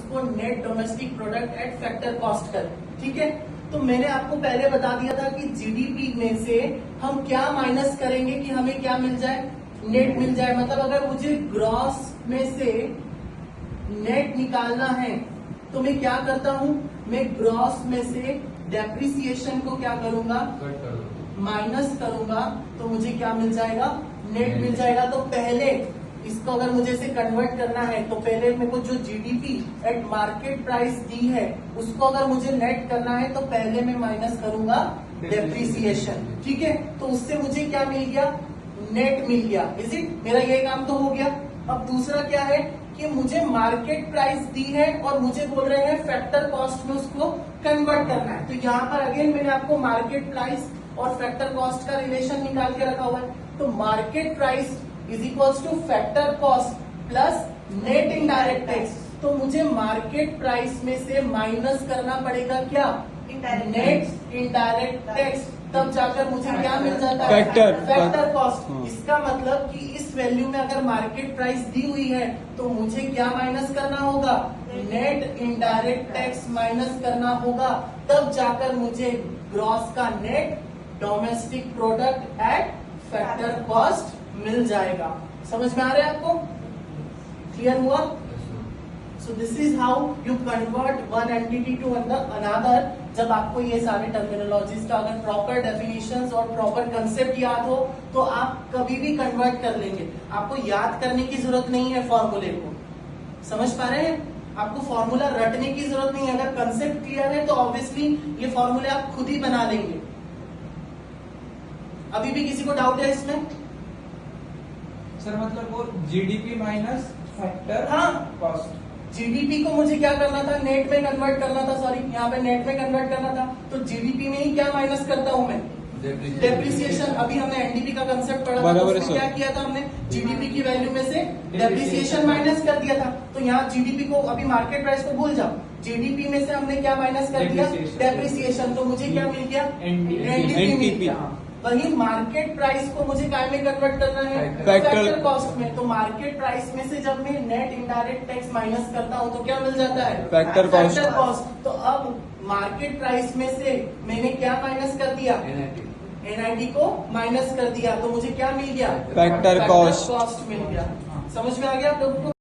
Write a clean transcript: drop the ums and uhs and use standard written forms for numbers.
उसको net domestic product at factor cost कर। ठीक है, तो मैंने आपको पहले बता दिया था कि जीडीपी में से हम क्या माइनस करेंगे कि हमें क्या मिल जाए, नेट मिल जाए। मतलब अगर मुझे ग्रॉस में से नेट निकालना है तो मैं क्या करता हूं, मैं ग्रॉस में से डेप्रिसिएशन को क्या करूंगा, माइनस करूंगा, तो मुझे क्या मिल जाएगा, नेट मिल जाएगा। तो पहले इसको अगर मुझे इसे कन्वर्ट करना है तो पहले मेरे को जो जीडीपी एट मार्केट प्राइस दी है उसको अगर मुझे नेट करना है तो पहले मैं माइनस करूंगा डेप्रिसिएशन। ठीक है, तो उससे मुझे क्या मिल गया, नेट मिल गया। इज इट, मेरा ये काम तो हो गया। अब दूसरा क्या है कि मुझे मार्केट प्राइस दी है और मुझे बोल रहे हैं फैक्टर कॉस्ट में उसको कन्वर्ट करना है। तो यहाँ पर अगेन मैंने आपको मार्केट प्राइस और फैक्टर कॉस्ट का रिलेशन निकाल के रखा हुआ है। तो market price is equals two factor cost plus net indirect tax. तो मुझे मार्केट प्राइस में से माइनस करना पड़ेगा क्या, नेट इनडायरेक्ट टैक्स, तब जाकर मुझे क्या मिल जाता है, फैक्टर कॉस्ट। इसका मतलब कि इस वैल्यू में अगर मार्केट प्राइस दी हुई है तो मुझे क्या माइनस करना होगा, नेट इनडायरेक्ट टैक्स माइनस करना होगा, तब जाकर मुझे ग्रॉस का net domestic product at factor cost मिल जाएगा। समझ में आ रहा है आपको, क्लियर हुआ? So this is how you convert one entity to another. जब आपको ये सारे टर्मिनोलॉजीज का अगर प्रॉपर डेफिनेशंस और प्रॉपर कंसेप्ट याद हो तो आप कभी भी कन्वर्ट कर लेंगे। आपको याद करने की जरूरत नहीं है फॉर्मूले को, समझ पा रहे हैं? आपको फॉर्मूला रटने की जरूरत नहीं है। अगर कंसेप्ट क्लियर है तो ऑब्वियसली ये फॉर्मूले आप खुद ही बना लेंगे। अभी भी किसी को डाउट है इसमें? सर मतलब वो GDP minus factor cost, GDP को मुझे क्या करना था, नेट में कन्वर्ट करना था, सॉरी यहाँ पे नेट में कन्वर्ट करना था। तो जीडीपी में ही क्या माइनस करता हूँ मैं, डेप्रिसिएशन। अभी हमने एनडीपी का कंसेप्ट पढ़ा था, तो उसमें क्या किया था हमने, जीडीपी की वैल्यू में से डेप्रिसिएशन माइनस कर दिया था। तो यहाँ जीडीपी को, अभी मार्केट प्राइस को भूल जाओ, जीडीपी में से हमने क्या माइनस कर दिया, डेप्रिसिएशन। तो मुझे क्या मिल गया, एनडीपी मिल गया। वही मार्केट प्राइस को मुझे काय में कन्वर्ट करना है, फैक्टर कॉस्ट में। तो मार्केट प्राइस में से जब मैं नेट इनडायरेक्ट टैक्स माइनस करता हूँ तो क्या मिल जाता है, फैक्टर कॉस्ट। तो अब मार्केट प्राइस में से मैंने क्या माइनस कर दिया, एनआईटी को माइनस कर दिया, तो मुझे क्या मिल गया, फैक्टर कॉस्ट मिल गया। समझ में आ गया आप लोगों को?